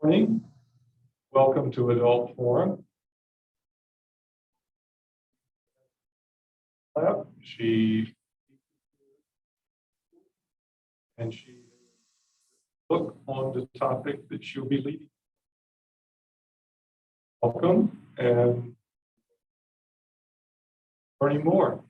Morning. Welcome to Adult Forum. She book on the topic that she'll be leading. Welcome and learning more.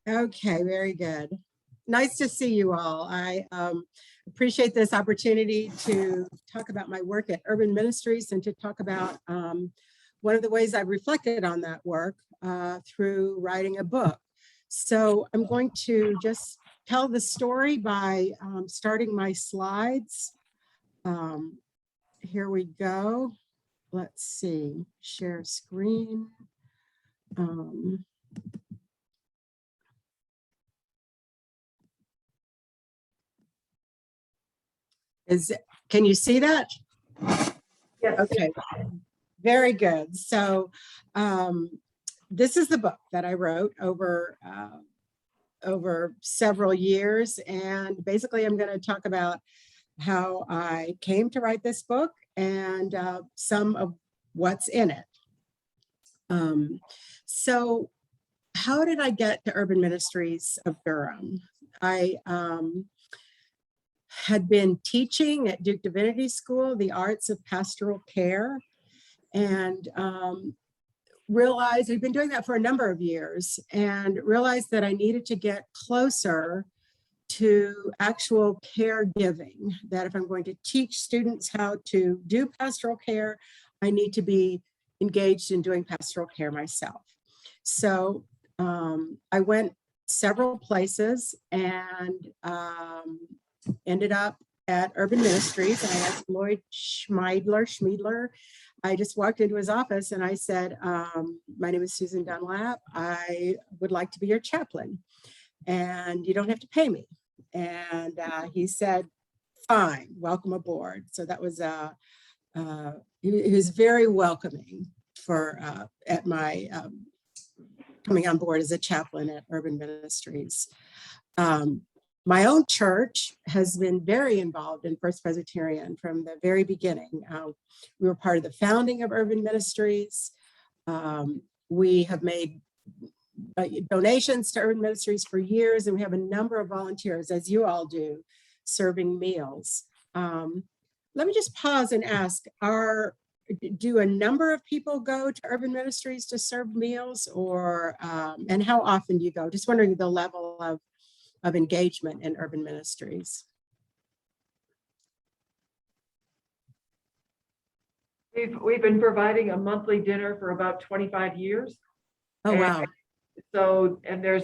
Okay, very good. Nice to see you all. I appreciate this opportunity to talk about my work at Urban Ministries and to talk about one of the ways I've reflected on that work through writing a book. So I'm going to just tell the story by starting my slides. Here we go. Let's see, share screen. Can you see that? Yes. Okay, very good. So this is the book that I wrote over several years. And basically I'm going to talk about how I came to write this book and some of what's in it. So how did I get to Urban Ministries of Durham? I had been teaching at Duke Divinity School, the arts of pastoral care, and realized, I've been doing that for a number of years, and realized that I needed to get closer to actual caregiving, that if I'm going to teach students how to do pastoral care, I need to be engaged in doing pastoral care myself. So I went several places and ended up at Urban Ministries, and I asked Lloyd Schmiedler. I just walked into his office and I said, my name is Susan Dunlap. I would like to be your chaplain and you don't have to pay me. And he said, fine, welcome aboard. So that was, he was very welcoming for at my coming on board as a chaplain at Urban Ministries. My own church has been very involved in First Presbyterian from the very beginning. We were part of the founding of Urban Ministries. We have made donations to Urban Ministries for years, and we have a number of volunteers, as you all do, serving meals. Let me just pause and ask, do a number of people go to Urban Ministries to serve meals, or and how often do you go? Just wondering the level of engagement in Urban Ministries. We've been providing a monthly dinner for about 25 years. Oh, wow. So, and there's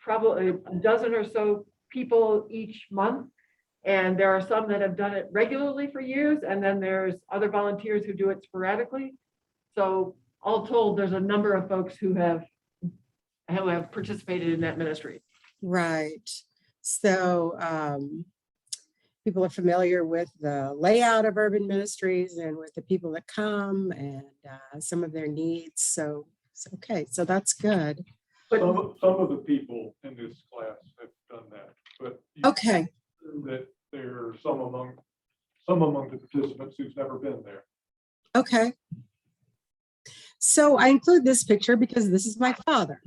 probably a dozen or so people each month. And there are some that have done it regularly for years. And then there's other volunteers who do it sporadically. So all told, there's a number of folks who have participated in that ministry. Right. So people are familiar with the layout of Urban Ministries and with the people that come and some of their needs. So okay, so that's good. Some of the people in this class have done that, but okay, that there are some among the participants who's never been there. Okay. So I include this picture because this is my father,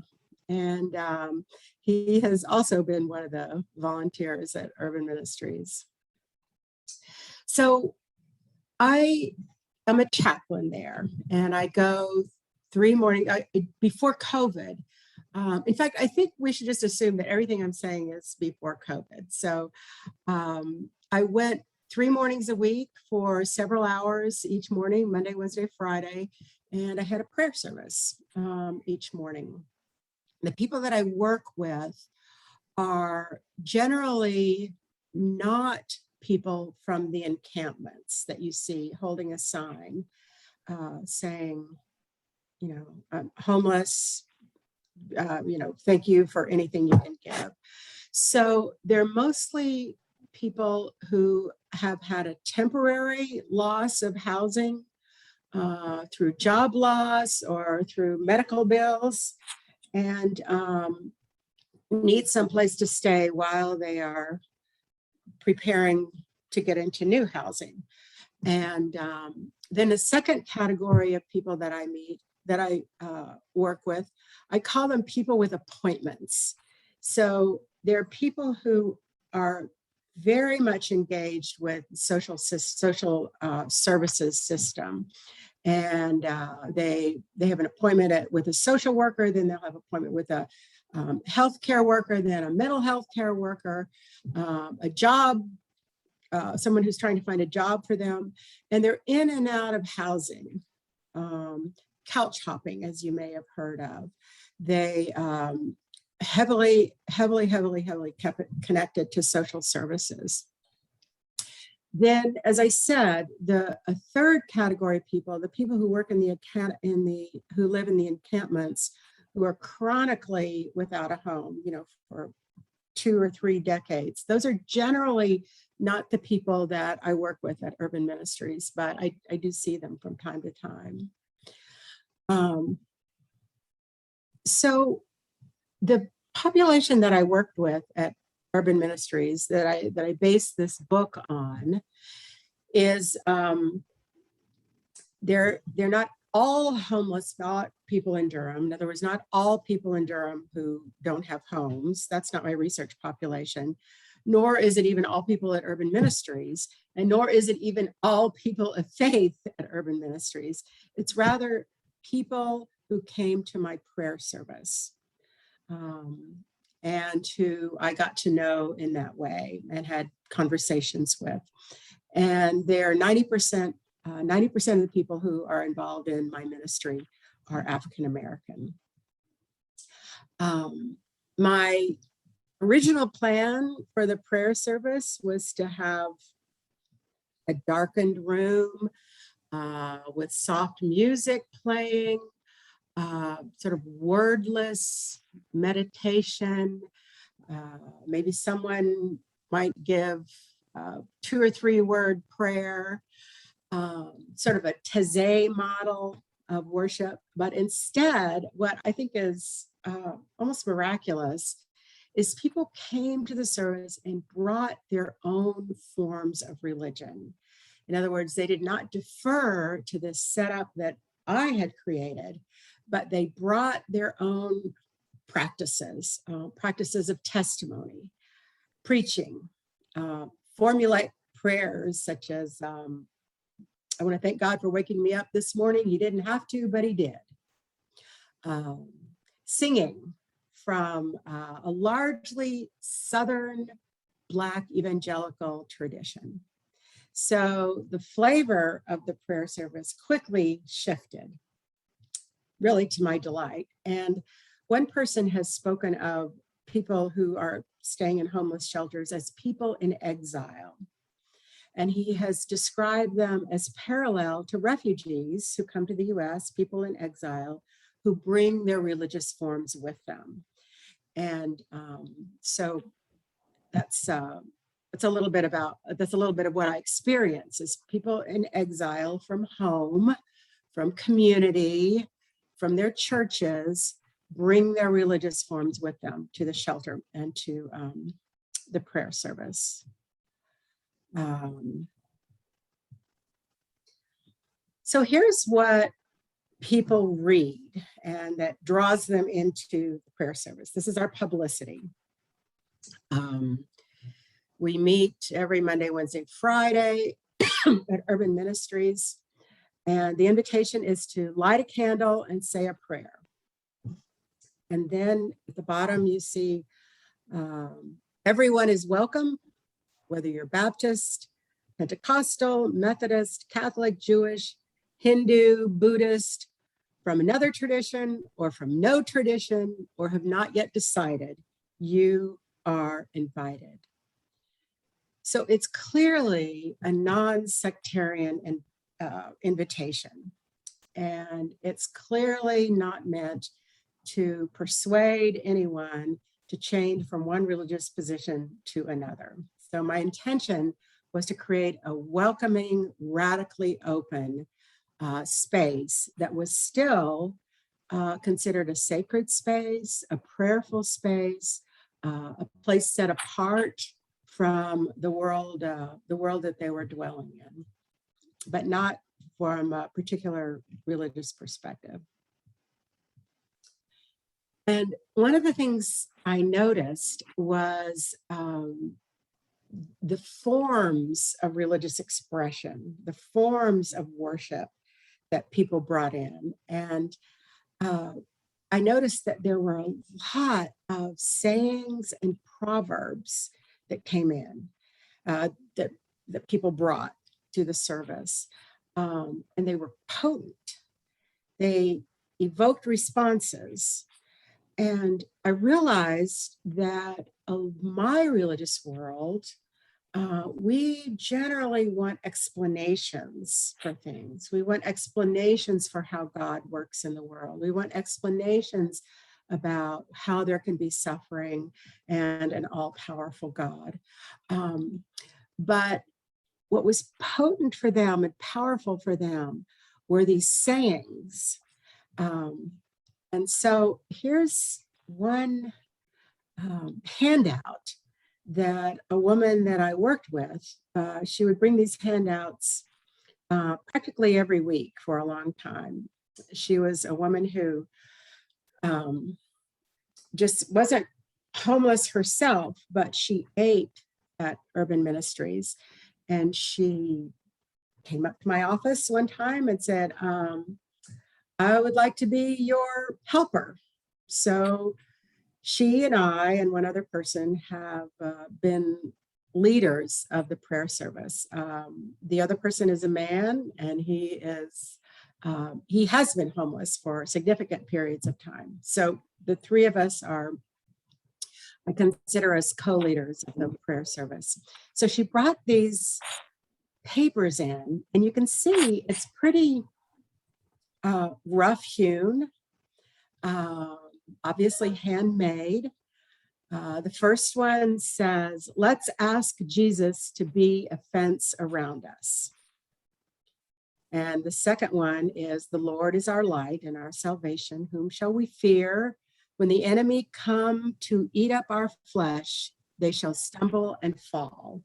and he has also been one of the volunteers at Urban Ministries. So I am a chaplain there, and I go before COVID. In fact, I think we should just assume that everything I'm saying is before COVID. So I went 3 mornings a week for several hours each morning, Monday, Wednesday, Friday, and I had a prayer service each morning. The people that I work with are generally not people from the encampments that you see holding a sign saying, I'm homeless, thank you for anything you can give. So they're mostly people who have had a temporary loss of housing through job loss or through medical bills, and need someplace to stay while they are preparing to get into new housing. And then a second category of people that I work with, I call them people with appointments. So they're people who are very much engaged with social services system. And they have an appointment with a social worker, then they'll have an appointment with a healthcare worker, then a mental health care worker, a job, someone who's trying to find a job for them. And they're in and out of housing, couch hopping, as you may have heard of. They heavily kept connected to social services. Then, as I said, a third category of people, the people who work who live in the encampments, who are chronically without a home, for 2 or 3 decades. Those are generally not the people that I work with at Urban Ministries, but I do see them from time to time. So the population that I worked with at Urban Ministries that I based this book on is they're not all homeless people in Durham. In other words, not all people in Durham who don't have homes. That's not my research population, nor is it even all people at Urban Ministries, and nor is it even all people of faith at Urban Ministries. It's rather people who came to my prayer service. And who I got to know in that way and had conversations with. And they're 90% of the people who are involved in my ministry are African American. My original plan for the prayer service was to have a darkened room with soft music playing, sort of wordless meditation. Maybe someone might give 2 or 3 word prayer, sort of a taizé model of worship. But instead, what I think is almost miraculous is people came to the service and brought their own forms of religion. In other words, they did not defer to this setup that I had created, but they brought their own practices of testimony, preaching, formulate prayers such as, I want to thank God for waking me up this morning. He didn't have to, but he did. Singing from a largely Southern Black evangelical tradition. So the flavor of the prayer service quickly shifted, really to my delight. And one person has spoken of people who are staying in homeless shelters as people in exile. And he has described them as parallel to refugees who come to the US, people in exile, who bring their religious forms with them. And so that's a little bit of what I experience is people in exile from home, from community, from their churches, bring their religious forms with them to the shelter and to the prayer service. So here's what people read and that draws them into the prayer service. This is our publicity. We meet every Monday, Wednesday, Friday at Urban Ministries. And the invitation is to light a candle and say a prayer. And then at the bottom, you see everyone is welcome, whether you're Baptist, Pentecostal, Methodist, Catholic, Jewish, Hindu, Buddhist, from another tradition or from no tradition, or have not yet decided, you are invited. So it's clearly a non-sectarian invitation. And it's clearly not meant to persuade anyone to change from one religious position to another. So my intention was to create a welcoming, radically open space that was still considered a sacred space, a prayerful space, a place set apart from the world that they were dwelling in, but not from a particular religious perspective. And one of the things I noticed was the forms of religious expression, the forms of worship that people brought in. And I noticed that there were a lot of sayings and proverbs that came in, that people brought to the service. And they were potent. They evoked responses. And I realized that my religious world, we generally want explanations for things. We want explanations for how God works in the world. We want explanations about how there can be suffering and an all-powerful God. But what was potent for them and powerful for them were these sayings. And so here's one handout that a woman that I worked with, she would bring these handouts practically every week for a long time. She was a woman who just wasn't homeless herself, but she ate at Urban Ministries. And she came up to my office one time and said, I would like to be your helper. So she and I and one other person have been leaders of the prayer service. The other person is a man, and he has been homeless for significant periods of time. So the three of us I consider us co-leaders of the prayer service. So she brought these papers in, and you can see it's pretty rough hewn, obviously handmade. The first one says, let's ask Jesus to be a fence around us. And the second one is, the Lord is our light and our salvation. Whom shall we fear? When the enemy come to eat up our flesh, they shall stumble and fall.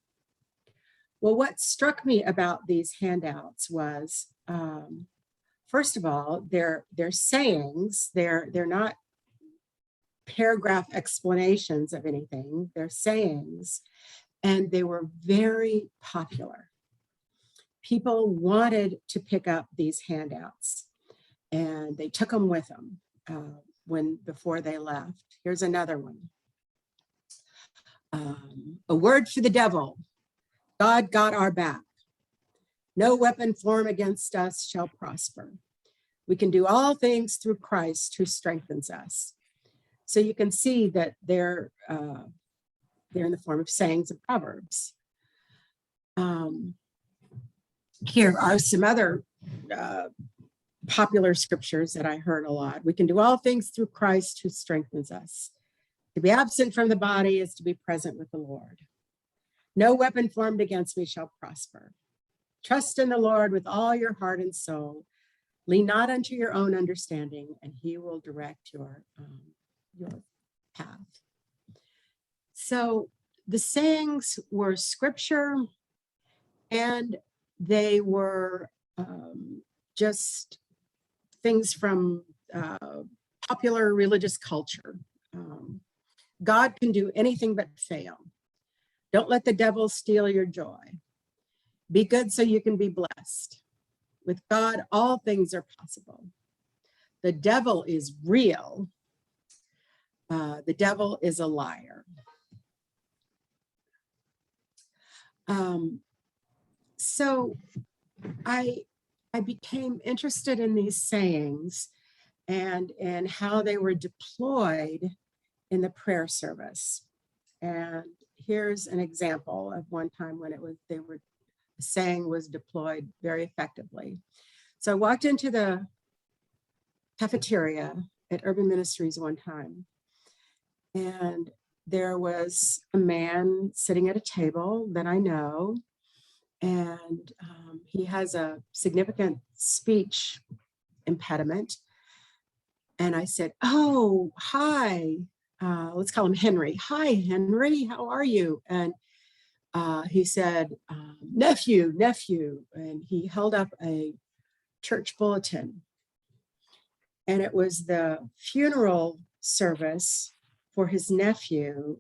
Well, what struck me about these handouts was, first of all, they're sayings. They're not paragraph explanations of anything. They're sayings, and they were very popular. People wanted to pick up these handouts, and they took them with them before they left. Here's another one. A word for the devil. God got our back. No weapon formed against us shall prosper. We can do all things through Christ who strengthens us. So you can see that they're in the form of sayings and proverbs. Here are some other popular scriptures that I heard a lot. We can do all things through Christ who strengthens us. To be absent from the body is to be present with the Lord. No weapon formed against me shall prosper. Trust in the Lord with all your heart and soul. Lean not unto your own understanding, and he will direct your path. So the sayings were scripture, and they were just things from popular religious culture. God can do anything but fail. Don't let the devil steal your joy. Be good so you can be blessed. With God, all things are possible. The devil is real. The devil is a liar. So I became interested in these sayings and how they were deployed in the prayer service. And here's an example of one time when the saying was deployed very effectively. So I walked into the cafeteria at Urban Ministries one time, and there was a man sitting at a table that I know, and he has a significant speech impediment. And I said, "Oh, hi." Let's call him Henry. "Hi, Henry, how are you?" And he said, nephew. And he held up a church bulletin. And it was the funeral service for his nephew.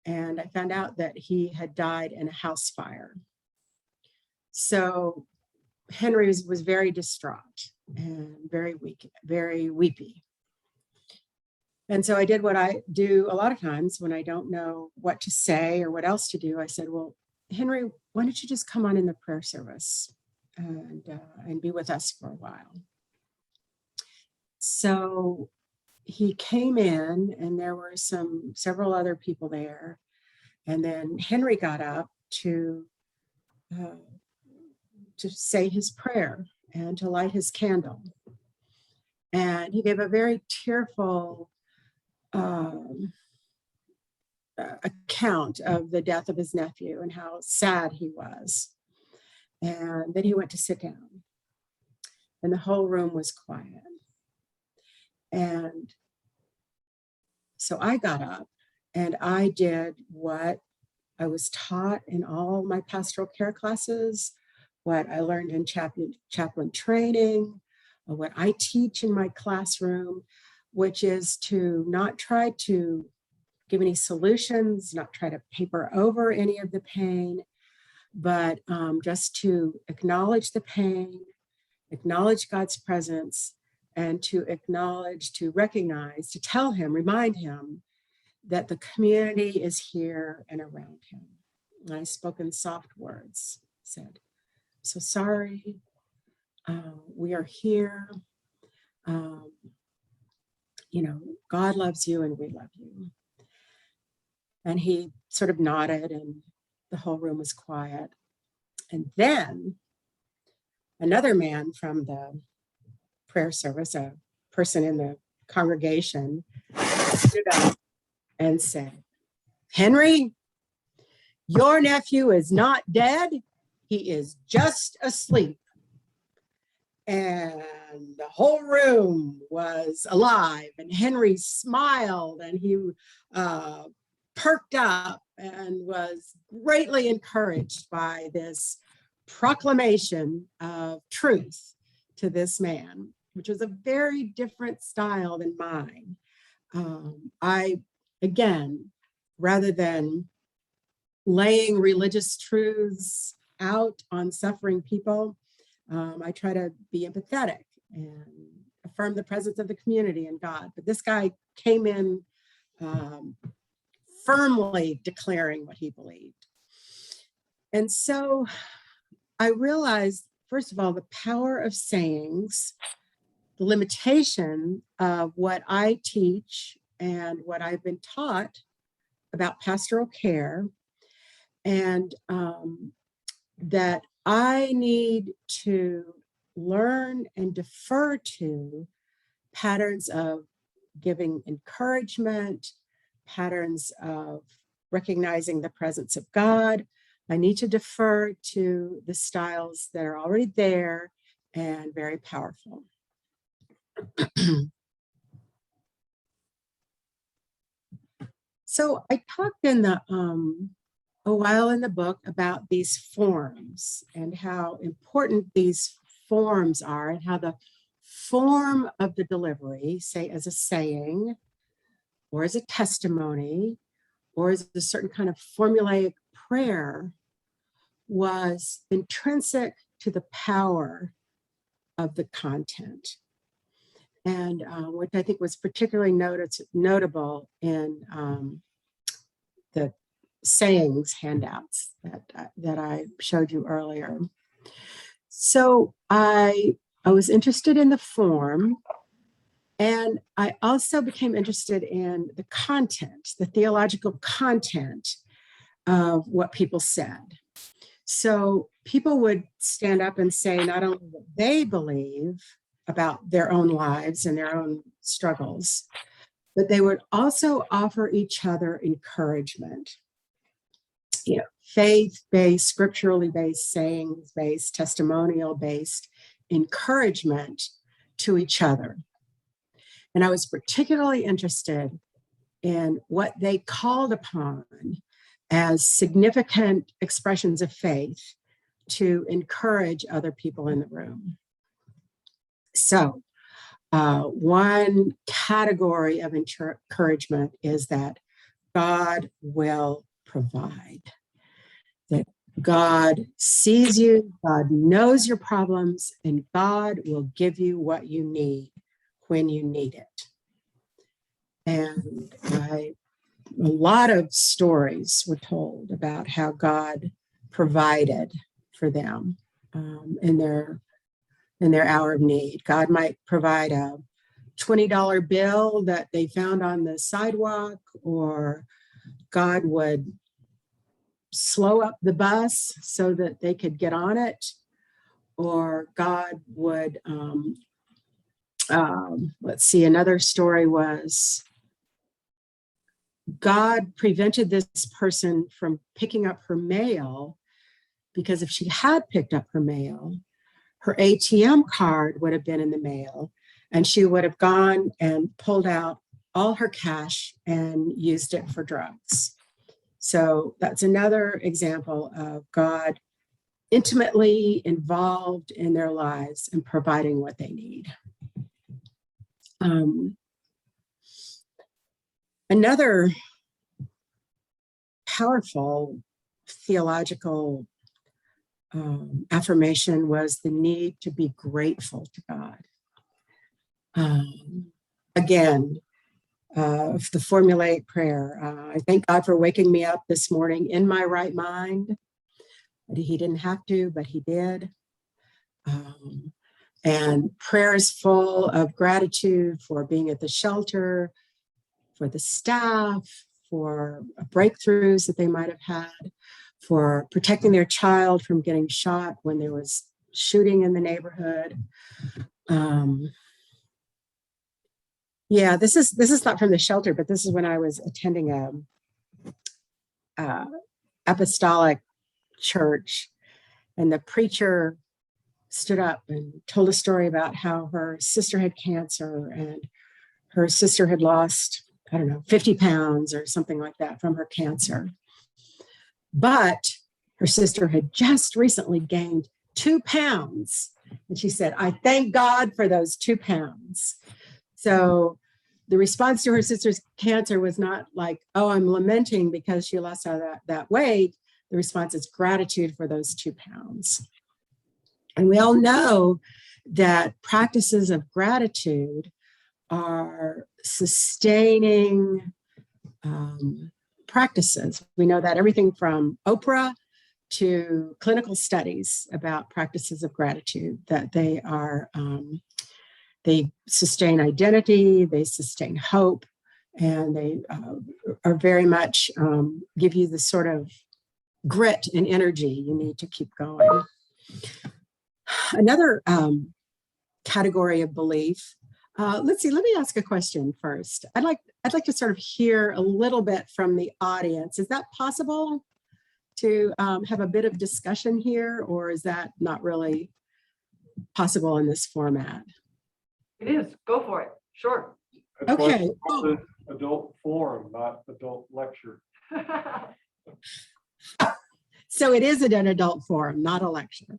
And I found out that he had died in a house fire. So Henry was very distraught and very weak, very weepy. And so I did what I do a lot of times when I don't know what to say or what else to do. I said, "Well, Henry, why don't you just come on in the prayer service and be with us for a while?" So he came in, and there were several other people there. And then Henry got up to say his prayer and to light his candle. And he gave a very tearful account of the death of his nephew and how sad he was. And then he went to sit down, and the whole room was quiet. And so I got up and I did what I was taught in all my pastoral care classes, what I learned in chaplain training, or what I teach in my classroom, which is to not try to give any solutions, not try to paper over any of the pain, but just to acknowledge the pain, acknowledge God's presence, and to acknowledge, to recognize, to tell him, remind him that the community is here and around him. And I spoke in soft words, said, "So sorry, we are here. God loves you and we love you." And he sort of nodded, and the whole room was quiet. And then another man from the prayer service, a person in the congregation, stood up and said, "Henry, your nephew is not dead. He is just asleep." And the whole room was alive, and Henry smiled, and he perked up and was greatly encouraged by this proclamation of truth to this man, which was a very different style than mine. Again, rather than laying religious truths out on suffering people, I try to be empathetic and affirm the presence of the community and God. But this guy came in firmly declaring what he believed. And so I realized, first of all, the power of sayings, the limitation of what I teach and what I've been taught about pastoral care, and that I need to learn and defer to patterns of giving encouragement, patterns of recognizing the presence of God. I need to defer to the styles that are already there and very powerful. So I talked in a while in the book about these forms and how important these forms are, and how the form of the delivery, say as a saying, or as a testimony, or as a certain kind of formulaic prayer, was intrinsic to the power of the content. And which I think was particularly notable in the sayings handouts that I showed you earlier. So I was interested in the form, and I also became interested in the content, the theological content of what people said. So people would stand up and say not only what they believe about their own lives and their own struggles, but they would also offer each other encouragement. You know, faith-based, scripturally based, sayings-based, testimonial-based encouragement to each other. And I was particularly interested in what they called upon as significant expressions of faith to encourage other people in the room. So one category of encouragement is that God will provide, that God sees you, God knows your problems, and God will give you what you need when you need it. And a lot of stories were told about how God provided for them in their hour of need. God might provide a $20 bill that they found on the sidewalk, or God would slow up the bus so that they could get on it, or God would, let's see, another story was God prevented this person from picking up her mail, because if she had picked up her mail, her ATM card would have been in the mail, and she would have gone and pulled out all her cash and used it for drugs. So that's another example of God intimately involved in their lives and providing what they need. Another powerful theological affirmation was the need to be grateful to God. Again, the formulaic prayer. I thank God for waking me up this morning in my right mind. He didn't have to, but he did. And prayer is full of gratitude for being at the shelter, for the staff, for breakthroughs that they might have had, for protecting their child from getting shot when there was shooting in the neighborhood. Yeah, this is not from the shelter, but this is when I was attending a apostolic church, and the preacher stood up and told a story about how her sister had cancer, and her sister had lost, 50 pounds or something like that from her cancer. But her sister had just recently gained 2 pounds. And she said, I thank God for those 2 pounds. So the response to her sister's cancer was not like, oh, I'm lamenting because she lost all that weight. The response is gratitude for those 2 pounds. And we all know that practices of gratitude are sustaining practices. We know that everything from Oprah to clinical studies about practices of gratitude, that they are, they sustain identity, they sustain hope, and they are very much give you the sort of grit and energy you need to keep going. Another category of belief. Let's see, let me ask a question first. I'd like to sort of hear a little bit from the audience. Is that possible to have a bit of discussion here, or is that not really possible in this format? It is, go for it, sure. That's why Okay. it's called adult forum, not adult lecture. So it is an adult forum, not a lecture.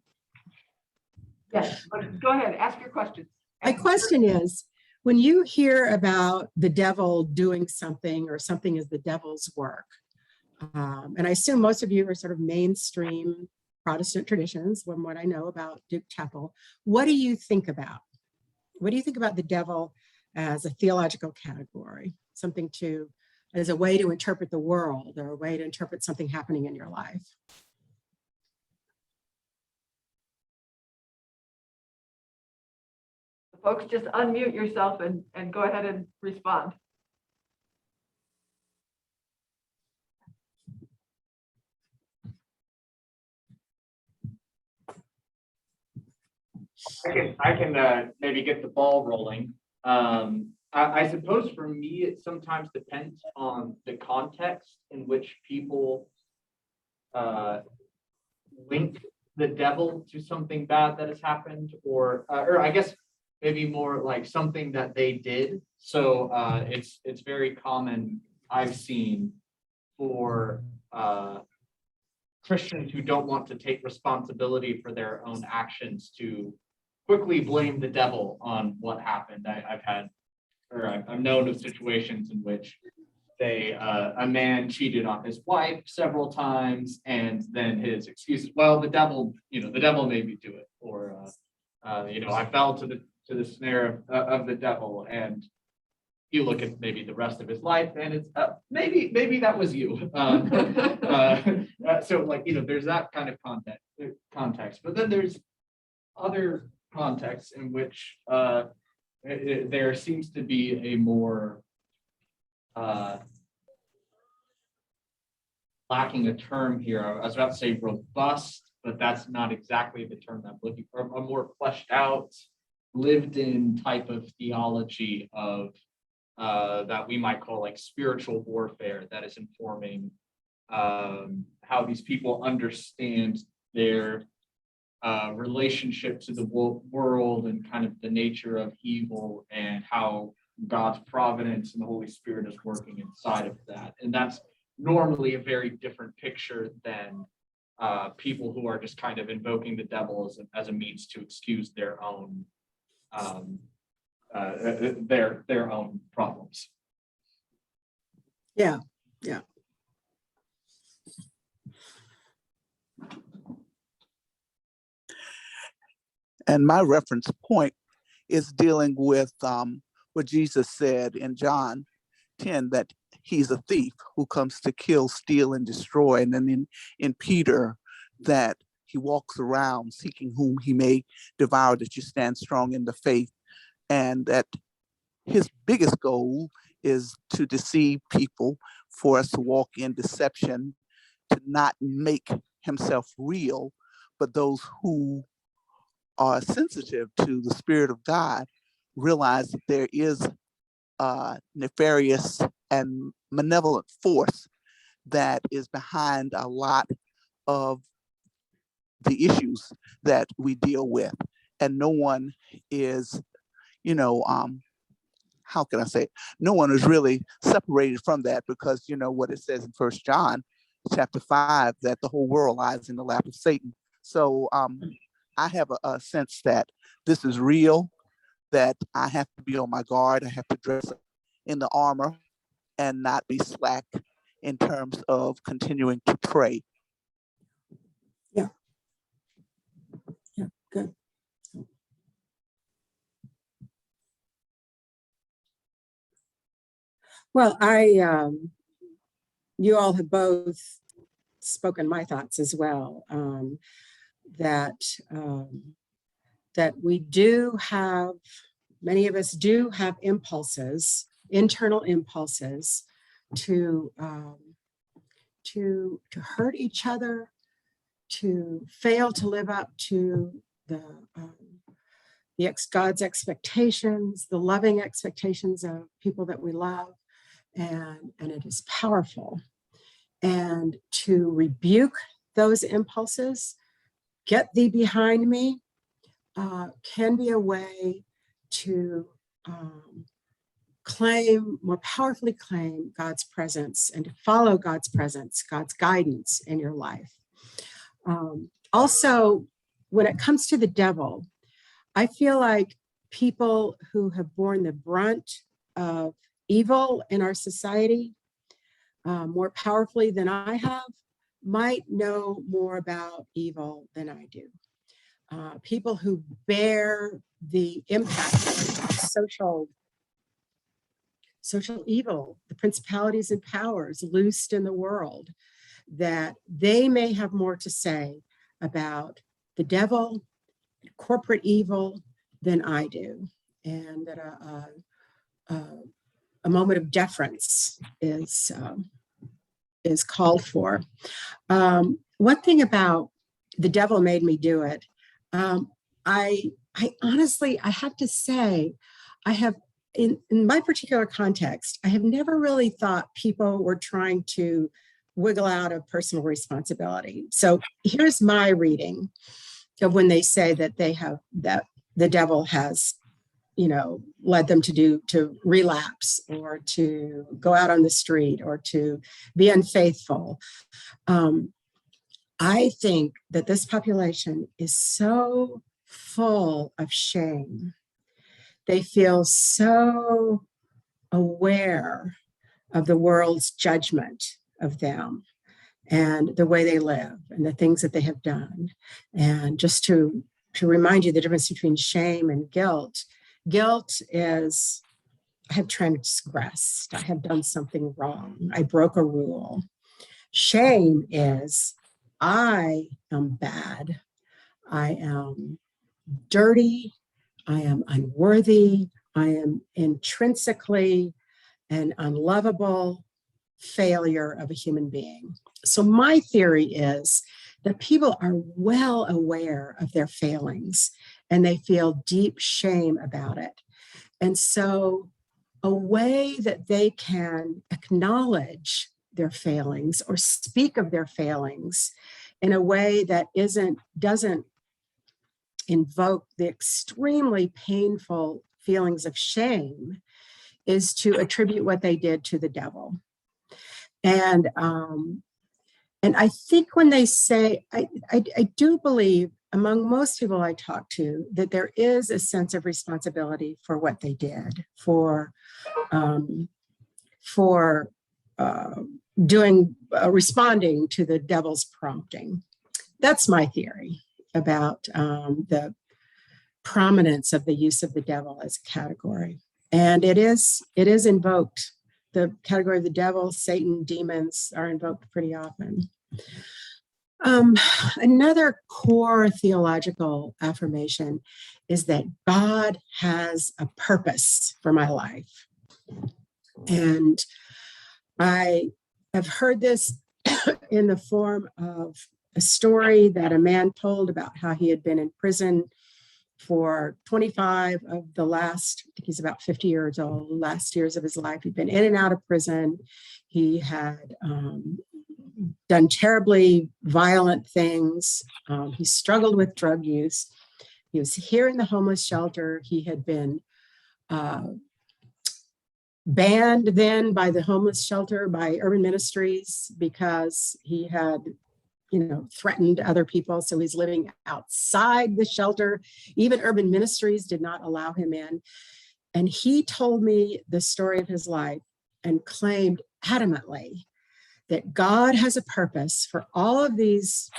Yes, but go ahead, ask your questions. My question is, when you hear about the devil doing something, or something is the devil's work, and I assume most of you are sort of mainstream Protestant traditions, from what I know about Duke Chapel. What do you think about? What do you think about the devil as a theological category? Something to, as a way to interpret the world, or a way to interpret something happening in your life? Folks, just unmute yourself and go ahead and respond. I can maybe get the ball rolling. I suppose for me, it sometimes depends on the context in which people link the devil to something bad that has happened, or I guess maybe more like something that they did. So it's very common, I've seen, for Christians who don't want to take responsibility for their own actions to quickly blame the devil on what happened. I've known of situations in which a man cheated on his wife several times, and then his excuse, well, the devil made me do it, or I fell to the snare of the devil. And you look at maybe the rest of his life, and it's maybe that was you. So there's that kind of context, but then there's other contexts in which there seems to be a more lacking a term here. I was about to say robust, but that's not exactly the term I'm looking for. A more fleshed out, lived in type of theology of that we might call like spiritual warfare, that is informing how these people understand their relationship to the world and kind of the nature of evil, and how God's providence and the Holy Spirit is working inside of that. And that's normally a very different picture than people who are just kind of invoking the devil as a means to excuse their own problems. Yeah. And my reference point is dealing with what Jesus said in John 10, that he's a thief who comes to kill, steal, and destroy. And then in Peter, that he walks around seeking whom he may devour, that you stand strong in the faith. And that his biggest goal is to deceive people, for us to walk in deception, to not make himself real, but those who are sensitive to the Spirit of God realize that there is a nefarious and malevolent force that is behind a lot of the issues that we deal with. And no one is, how can I say it? No one is really separated from that, because what it says in 1 John chapter 5, that the whole world lies in the lap of Satan. So I have a sense that this is real, that I have to be on my guard. I have to dress up in the armor and not be slack in terms of continuing to pray. Yeah, good. Well, you all have both spoken my thoughts as well. That we do have, many of us do have impulses, internal impulses to hurt each other, to fail to live up to God's expectations, the loving expectations of people that we love, and it is powerful. And to rebuke those impulses, get thee behind me, can be a way to more powerfully claim God's presence, and to follow God's presence, God's guidance in your life. Also, when it comes to the devil, I feel like people who have borne the brunt of evil in our society more powerfully than I have might know more about evil than I do. People who bear the impact of social evil, the principalities and powers loosed in the world, that they may have more to say about the devil, corporate evil than I do, and that a moment of deference is called for. One thing about the devil made me do it. I honestly, I have to say, I have, in my particular context, I have never really thought people were trying to wiggle out of personal responsibility. So here's my reading of when they say that that the devil has, led them to relapse or to go out on the street or to be unfaithful. I think that this population is so full of shame. They feel so aware of the world's judgment of them and the way they live and the things that they have done. And just to remind you the difference between shame and guilt. Guilt is, I have transgressed, I have done something wrong, I broke a rule. Shame is, I am bad, I am dirty, I am unworthy, I am intrinsically an unlovable failure of a human being. So my theory is that people are well aware of their failings and they feel deep shame about it. And so a way that they can acknowledge their failings or speak of their failings in a way that doesn't invoke the extremely painful feelings of shame is to attribute what they did to the devil. And I think when they say, I do believe among most people I talk to that there is a sense of responsibility for what they did, for responding to the devil's prompting. That's my theory about the prominence of the use of the devil as a category. And it is invoked. The category of the devil, Satan, demons are invoked pretty often. Another core theological affirmation is that God has a purpose for my life. And I have heard this in the form of a story that a man told about how he had been in prison for 25 of the last, I think he's about 50 years old, last years of his life. He'd been in and out of prison. He had done terribly violent things. He struggled with drug use. He was here in the homeless shelter. He had been banned then by the homeless shelter, by Urban Ministries, because he had threatened other people. So he's living outside the shelter. Even Urban Ministries did not allow him in. And he told me the story of his life and claimed adamantly that God has a purpose for all of these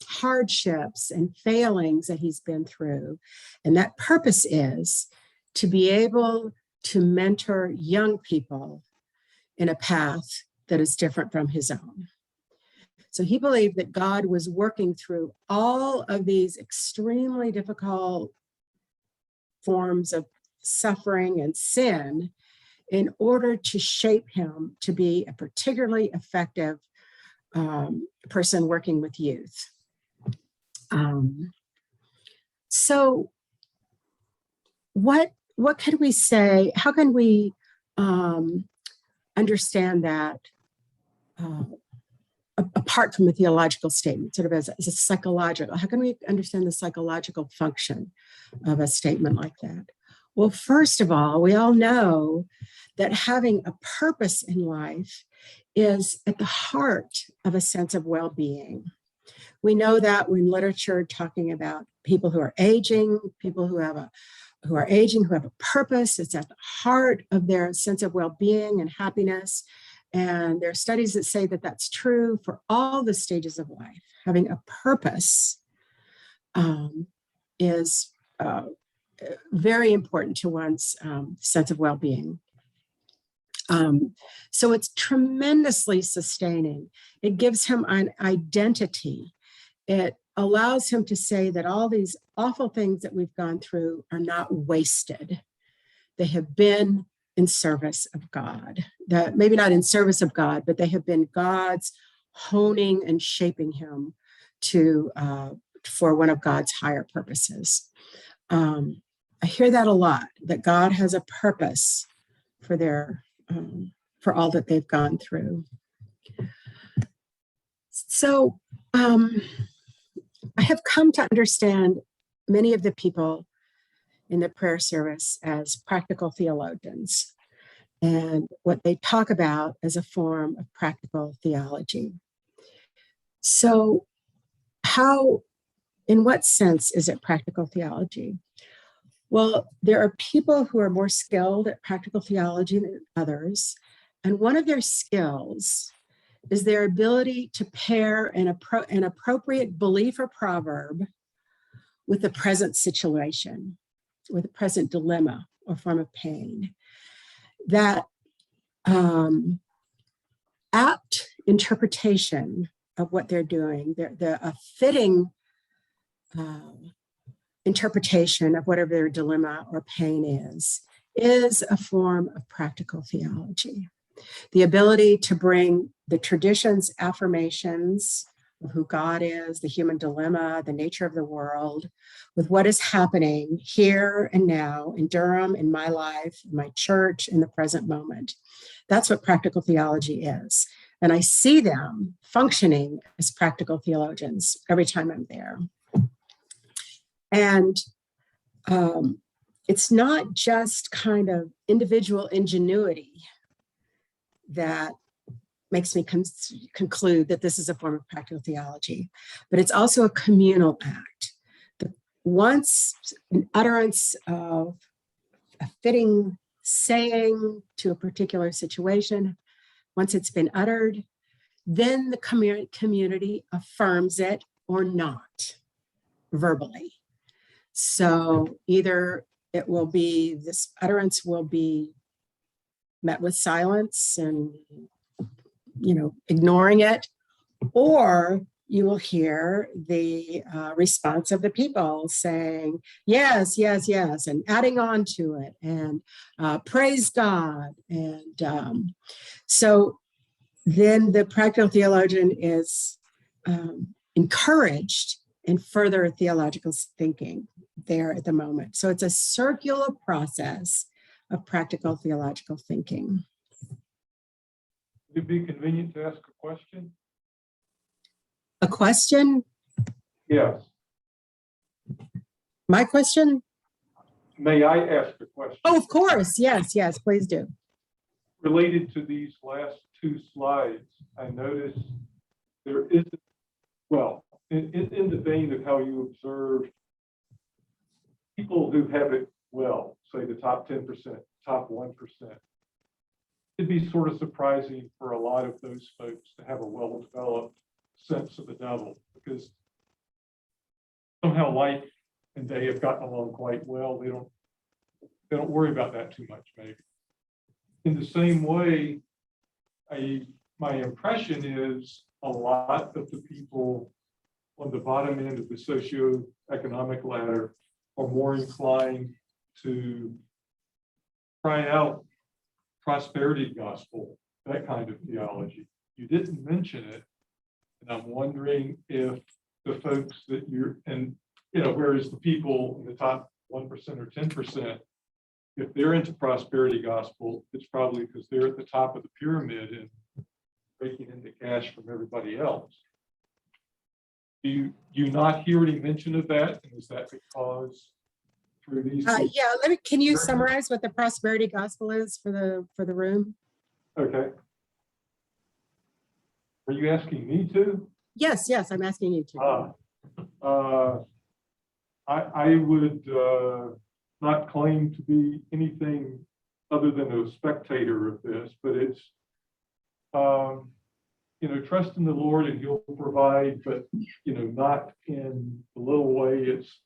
hardships and failings that he's been through. And that purpose is to be able to mentor young people in a path that is different from his own. So he believed that God was working through all of these extremely difficult forms of suffering and sin in order to shape him to be a particularly effective person working with youth. So what can we say? How can we understand that apart from the theological statement, sort of as a psychological? How can we understand the psychological function of a statement like that? Well, first of all, we all know that having a purpose in life is at the heart of a sense of well-being. We know that when literature talking about people who are aging, people who have a purpose, it's at the heart of their sense of well-being and happiness. And there are studies that say that that's true for all the stages of life. Having a purpose is very important to one's sense of well-being. So it's tremendously sustaining. It gives him an identity. It allows him to say that all these awful things that we've gone through are not wasted. They have been in service of God. That maybe not in service of God, but they have been God's honing and shaping him to for one of God's higher purposes. I hear that a lot, that God has a purpose for their for all that they've gone through. So I have come to understand many of the people in the prayer service as practical theologians, and what they talk about as a form of practical theology. So in what sense is it practical theology? Well, there are people who are more skilled at practical theology than others, and one of their skills is their ability to pair an appropriate belief or proverb with the present situation, with the present dilemma or form of pain. That apt interpretation of what they're doing, a fitting interpretation of whatever their dilemma or pain is a form of practical theology. The ability to bring the tradition's affirmations of who God is, the human dilemma, the nature of the world, with what is happening here and now in Durham, in my life, in my church, in the present moment. That's what practical theology is. And I see them functioning as practical theologians every time I'm there. And it's not just kind of individual ingenuity that makes me conclude that this is a form of practical theology, but it's also a communal act. Once an utterance of a fitting saying to a particular situation, once it's been uttered, then the community affirms it or not verbally. So either it will be, this utterance will be met with silence and, ignoring it, or you will hear the response of the people saying, yes, yes, yes, and adding on to it, and praise God. And so then the practical theologian is encouraged in further theological thinking there at the moment. So it's a circular process of practical theological thinking. Would it be convenient to ask a question? A question? Yes. My question? May I ask a question? Oh, of course. Yes, yes, please do. Related to these last two slides, I noticed there is, well, in the vein of how you observe people who have it well, say the top 10%, top 1%, it'd be sort of surprising for a lot of those folks to have a well-developed sense of the devil, because somehow life and they have gotten along quite well. They don't worry about that too much, maybe. In the same way, my impression is a lot of the people on the bottom end of the socioeconomic ladder are more inclined to cry out prosperity gospel, that kind of theology. You didn't mention it, and I'm wondering if the folks that whereas the people in the top 1% or 10%, if they're into prosperity gospel, it's probably because they're at the top of the pyramid and breaking into cash from everybody else. Do you not hear any mention of that? And is that because through these? Yeah, can you summarize what the prosperity gospel is for the room? Okay. Are you asking me to? Yes, I'm asking you to. I would not claim to be anything other than a spectator of this, but it's trust in the Lord and he'll provide, but, not in the little way. It's,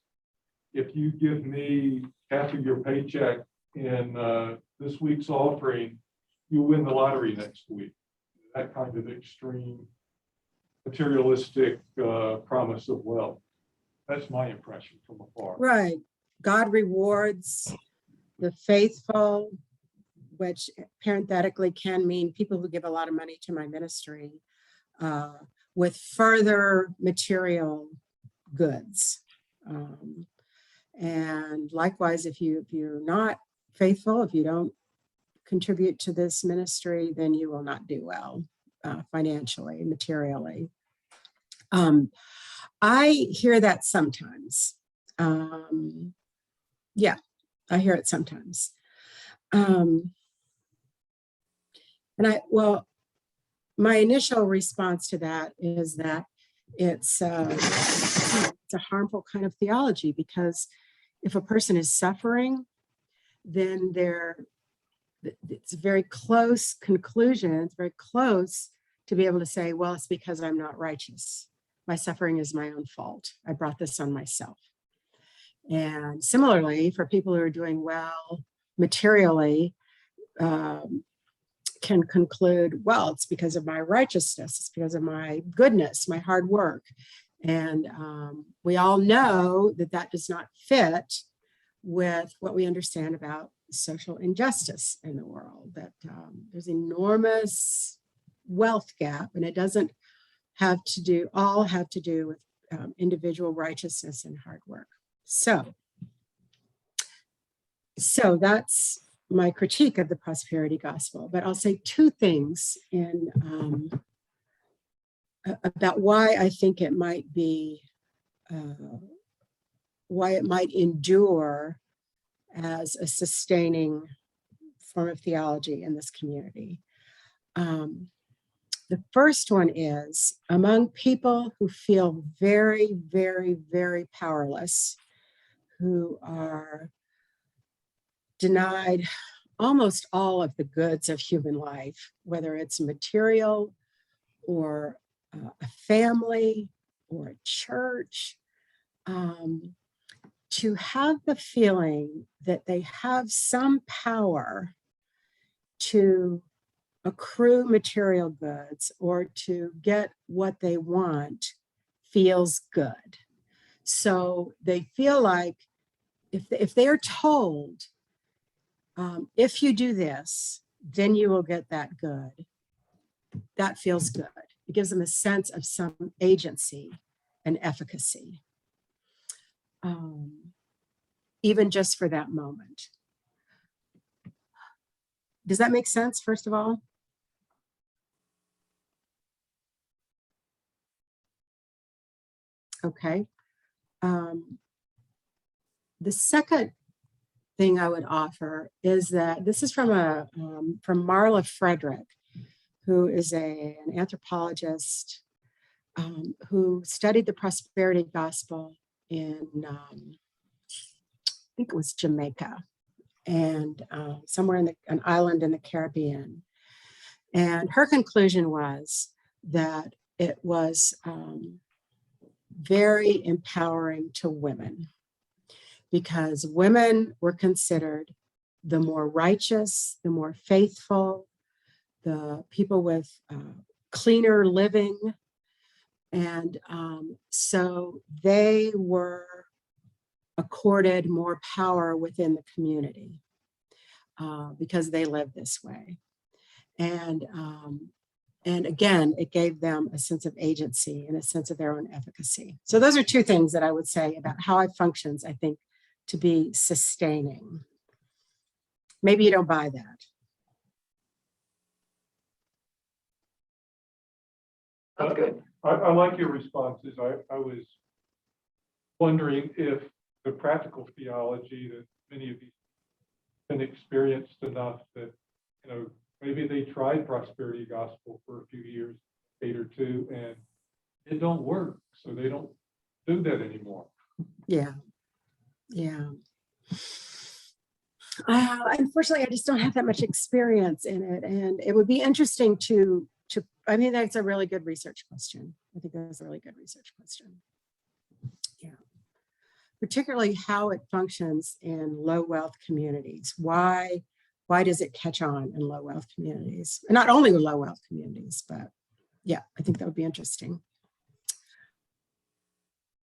if you give me half of your paycheck in this week's offering, you win the lottery next week. That kind of extreme materialistic promise of wealth. That's my impression from afar. Right. God rewards the faithful, which parenthetically can mean people who give a lot of money to my ministry, with further material goods. And likewise, if you're not faithful, if you don't contribute to this ministry, then you will not do well financially, materially. I hear that sometimes. Yeah, I hear it sometimes. My initial response to that is that it's a harmful kind of theology, because if a person is suffering, then it's a very close conclusion. It's very close to be able to say, well, it's because I'm not righteous. My suffering is my own fault. I brought this on myself. And similarly, for people who are doing well materially, can conclude, well, it's because of my righteousness. It's because of my goodness, my hard work. And we all know that that does not fit with what we understand about social injustice in the world, that there's enormous wealth gap, and it doesn't all have to do with individual righteousness and hard work. So that's my critique of the prosperity gospel. But I'll say two things about why I think it might be, why it might endure as a sustaining form of theology in this community. The first one is, among people who feel very, very, very powerless, who are denied almost all of the goods of human life, whether it's material or a family or a church, to have the feeling that they have some power to accrue material goods or to get what they want feels good. So they feel like if they are told, if you do this, then you will get that good, that feels good. It gives them a sense of some agency and efficacy, even just for that moment. Does that make sense, first of all? Okay. The second thing I would offer is that this is from Marla Frederick, who is an anthropologist who studied the prosperity gospel in, I think it was Jamaica, and somewhere in an island in the Caribbean. And her conclusion was that it was very empowering to women, because women were considered the more righteous, the more faithful, the people with cleaner living. And so they were accorded more power within the community because they lived this way. And again, it gave them a sense of agency and a sense of their own efficacy. So those are two things that I would say about how it functions, I think, to be sustaining. Maybe you don't buy that. That's good. I like your responses. I was wondering if the practical theology that many of you have been experienced enough that, maybe they tried prosperity gospel for a few years, 8 or 2, and it don't work. So they don't do that anymore. Yeah. Yeah. Unfortunately, I just don't have that much experience in it. And it would be interesting to I mean, that's a really good research question. I think that's a really good research question. Yeah. Particularly how it functions in low wealth communities. Why does it catch on in low wealth communities? And not only with low wealth communities, but yeah, I think that would be interesting.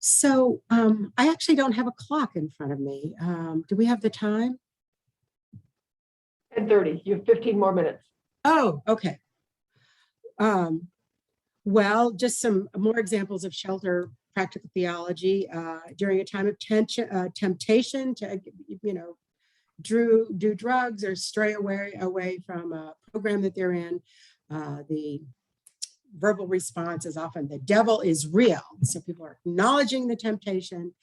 So I actually don't have a clock in front of me. Do we have the time? 10:30, you have 15 more minutes. Oh, okay. Well, just some more examples of shelter practical theology during a time of temptation to, do drugs or stray away from a program that they're in. The verbal response is often the devil is real. So people are acknowledging the temptation.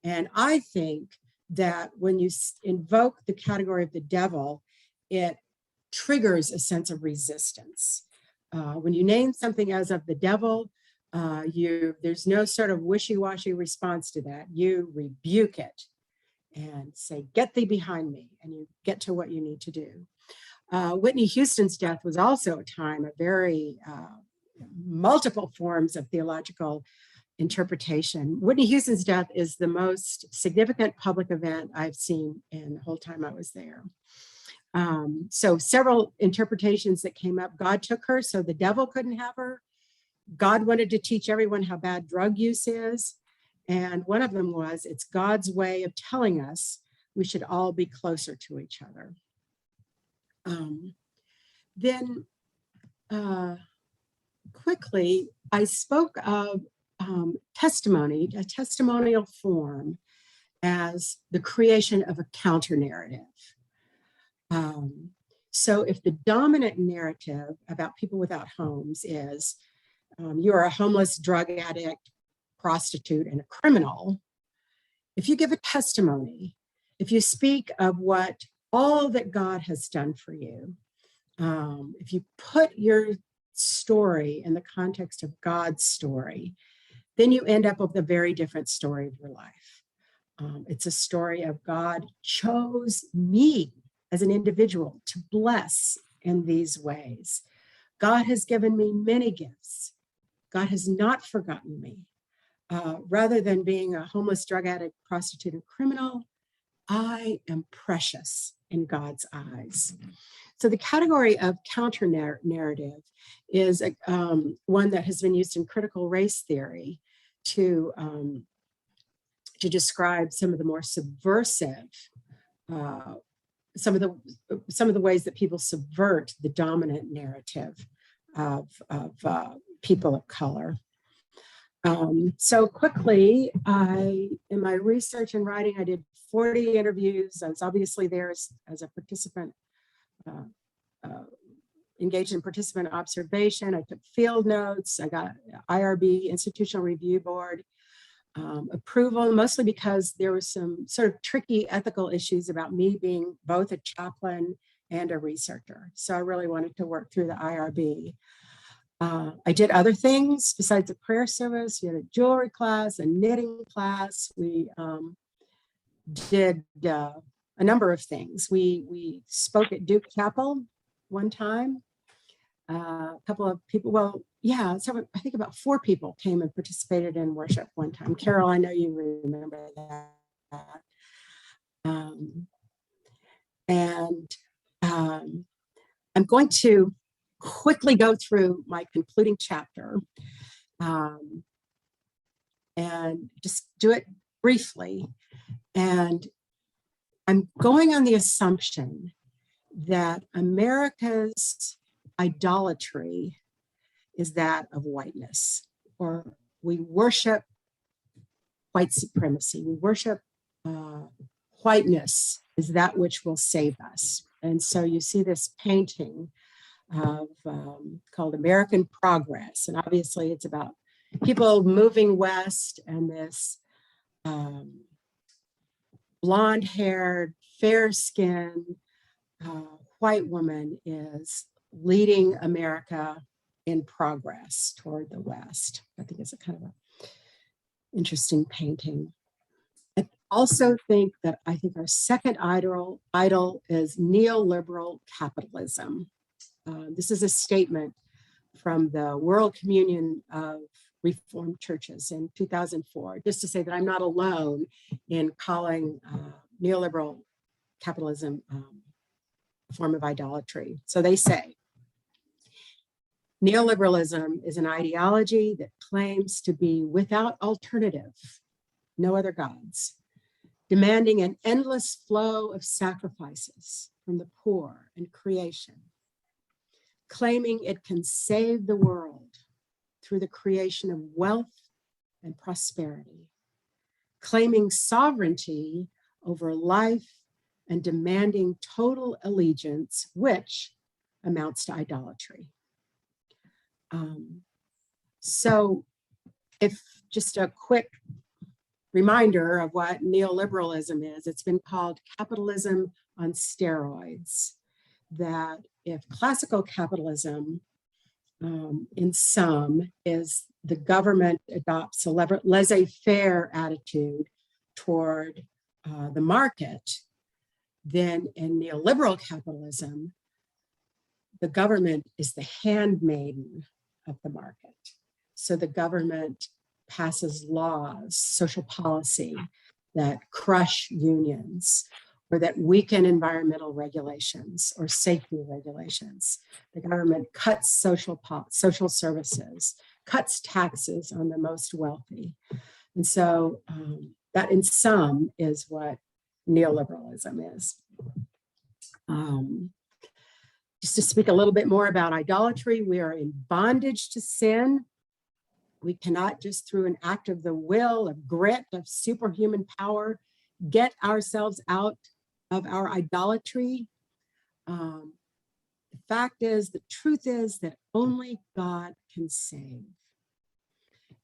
And I think that when you invoke the category of the devil, it triggers a sense of resistance. When you name something as of the devil, there's no sort of wishy-washy response to that. You rebuke it and say, get thee behind me, and you get to what you need to do. Whitney Houston's death was also a time of very multiple forms of theological interpretation. Whitney Houston's death is the most significant public event I've seen in the whole time I was there. So several interpretations that came up. God took her so the devil couldn't have her. God wanted to teach everyone how bad drug use is. And one of them was, it's God's way of telling us we should all be closer to each other. Then quickly, I spoke of testimony, a testimonial form, as the creation of a counter narrative. So if the dominant narrative about people without homes is you're a homeless drug addict, prostitute, and a criminal, if you give a testimony, if you speak of what all that God has done for you, if you put your story in the context of God's story, then you end up with a very different story of your life. It's a story of God chose me as an individual to bless in these ways. God has given me many gifts. God has not forgotten me. Rather than being a homeless drug addict, prostitute, and criminal, I am precious in God's eyes. So the category of counter narrative is one that has been used in critical race theory to describe some of the more subversive, some of the ways that people subvert the dominant narrative of people of color. So quickly, in my research and writing, I did 40 interviews. I was obviously there as a participant, engaged in participant observation. I took field notes. I got IRB, Institutional Review Board, approval, mostly because there was some sort of tricky ethical issues about me being both a chaplain and a researcher. So I really wanted to work through the IRB. I did other things besides the prayer service. We had a jewelry class, a knitting class. We did a number of things. We spoke at Duke Chapel one time. A couple of people, so I think about 4 people came and participated in worship one time. Carol, I know you remember that. I'm going to quickly go through my concluding chapter and just do it briefly. And I'm going on the assumption that America's idolatry is that of whiteness, or we worship white supremacy. We worship whiteness is that which will save us. And so you see this painting of called American Progress. And obviously it's about people moving west, and this blonde-haired, fair-skinned white woman is leading America in progress toward the West. I think it's a kind of an interesting painting. I also think our second idol is neoliberal capitalism. This is a statement from the World Communion of Reformed Churches in 2004, just to say that I'm not alone in calling neoliberal capitalism a form of idolatry. So they say, neoliberalism is an ideology that claims to be without alternative, no other gods, demanding an endless flow of sacrifices from the poor and creation, claiming it can save the world through the creation of wealth and prosperity, claiming sovereignty over life and demanding total allegiance, which amounts to idolatry. So if just a quick reminder of what neoliberalism is, it's been called capitalism on steroids. That if classical capitalism in sum is the government adopts a laissez-faire attitude toward the market, then in neoliberal capitalism, the government is the handmaiden of the market. So the government passes laws, social policy that crush unions or that weaken environmental regulations or safety regulations. The government cuts social services, cuts taxes on the most wealthy. And so that in sum is what neoliberalism is. Just to speak a little bit more about idolatry, we are in bondage to sin. We cannot just through an act of the will, of grit, of superhuman power, get ourselves out of our idolatry. The fact is, the truth is that only God can save.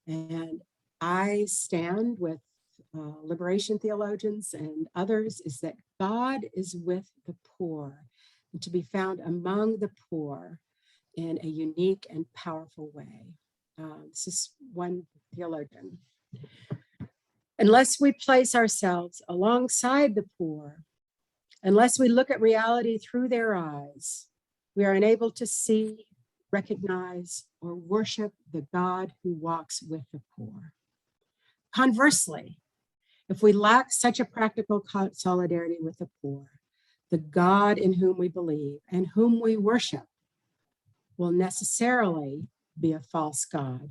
And I stand with liberation theologians and others is that God is with the poor and to be found among the poor in a unique and powerful way. This is one theologian. Unless we place ourselves alongside the poor, unless we look at reality through their eyes, we are unable to see, recognize, or worship the God who walks with the poor. Conversely, if we lack such a practical solidarity with the poor, the God in whom we believe and whom we worship will necessarily be a false God,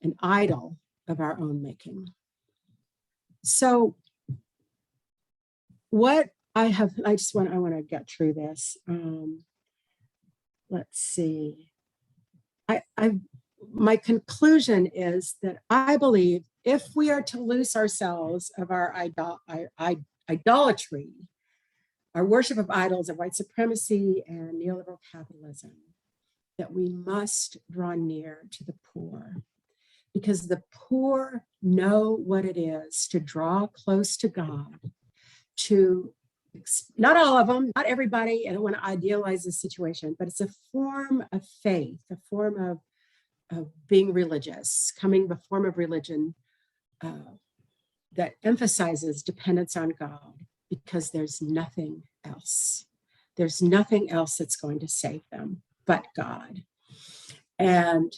an idol of our own making. So what I want to get through this. Let's see. My conclusion is that I believe if we are to loose ourselves of our idolatry, our worship of idols of white supremacy and neoliberal capitalism, that we must draw near to the poor, because the poor know what it is to draw close to God, to, not all of them, not everybody, I don't want to idealize this situation, but it's a form of faith, a form of being religious, coming the form of religion that emphasizes dependence on God, because there's nothing else. There's nothing else that's going to save them but God. And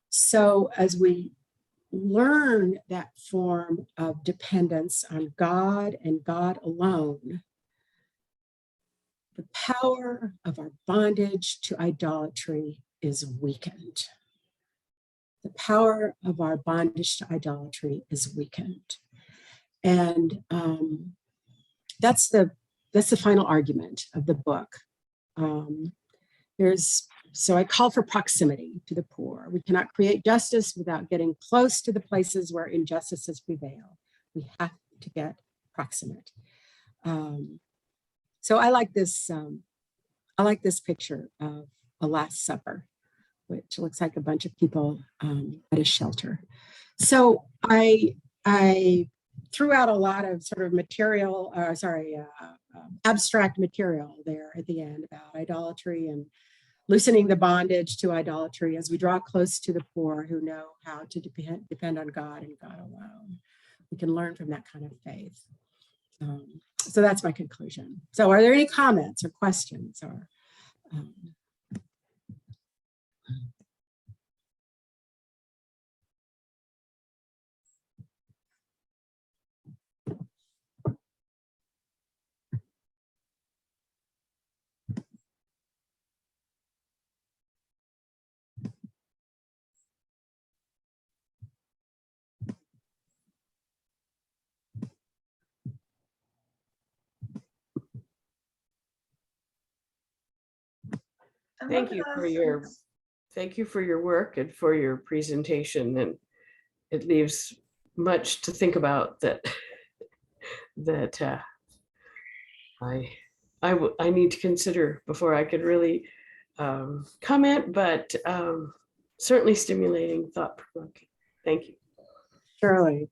so as we learn that form of dependence on God and God alone, the power of our bondage to idolatry is weakened. The power of our bondage to idolatry is weakened. And that's the final argument of the book. So I call for proximity to the poor. We cannot create justice without getting close to the places where injustices prevail. We have to get proximate. So I like this picture of a Last Supper, which looks like a bunch of people at a shelter. So I threw out a lot of sort of material, abstract material there at the end about idolatry and loosening the bondage to idolatry as we draw close to the poor who know how to depend on God and God alone. We can learn from that kind of faith. So that's my conclusion. So are there any comments or questions or? Thank you for your work and for your presentation, and it leaves much to think about that I need to consider before I could really comment, but certainly stimulating, thought-provoking. Thank you. Surely.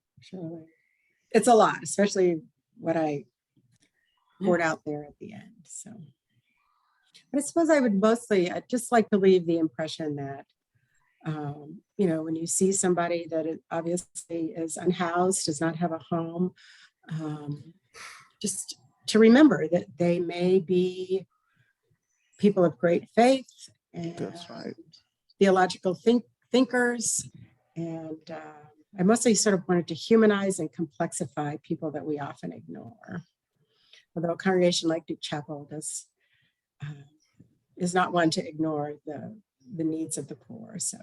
It's a lot, especially what I poured out there at the end. So, but I suppose I would mostly, I'd just like to leave the impression that, when you see somebody that obviously is unhoused, does not have a home, just to remember that they may be people of great faith and That's right. theological thinkers. And I mostly sort of wanted to humanize and complexify people that we often ignore. Although a congregation like Duke Chapel is not one to ignore the needs of the poor. So.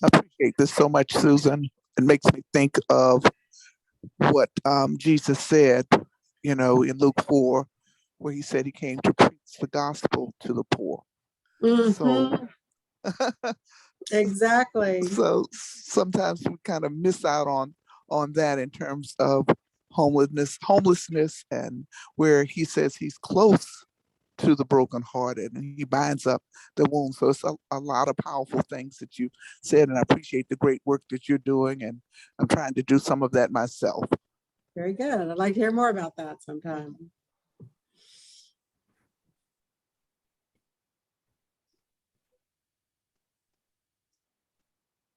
I appreciate this so much, Susan. It makes me think of what Jesus said, in Luke 4, where he said he came to preach the gospel to the poor. So, exactly. So sometimes we kind of miss out on that in terms of homelessness, and where he says he's close to the brokenhearted and he binds up the wounds. So it's a lot of powerful things that you said, and I appreciate the great work that you're doing, and I'm trying to do some of that myself. Very good. I'd like to hear more about that sometime.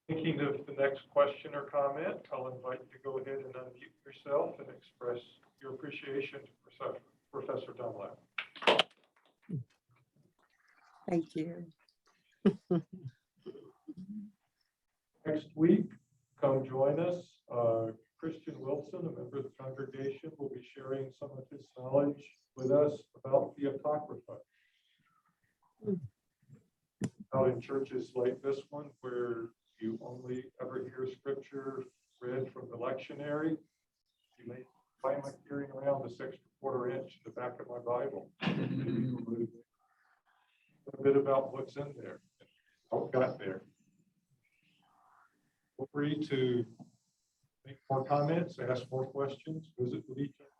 Thinking of the next question or comment, I'll invite you to go ahead and unmute yourself and express your appreciation to Professor Dunlap. Thank you. Next week, come join us. Christian Wilson, a member of the congregation, will be sharing some of his knowledge with us about the Apocrypha. Out in churches like this one, where you only ever hear scripture read from the lectionary, you may find like carrying around this extra quarter inch in the back of my Bible. A bit about what's in there, how it got there. Feel free to make more comments, ask more questions, visit with each other.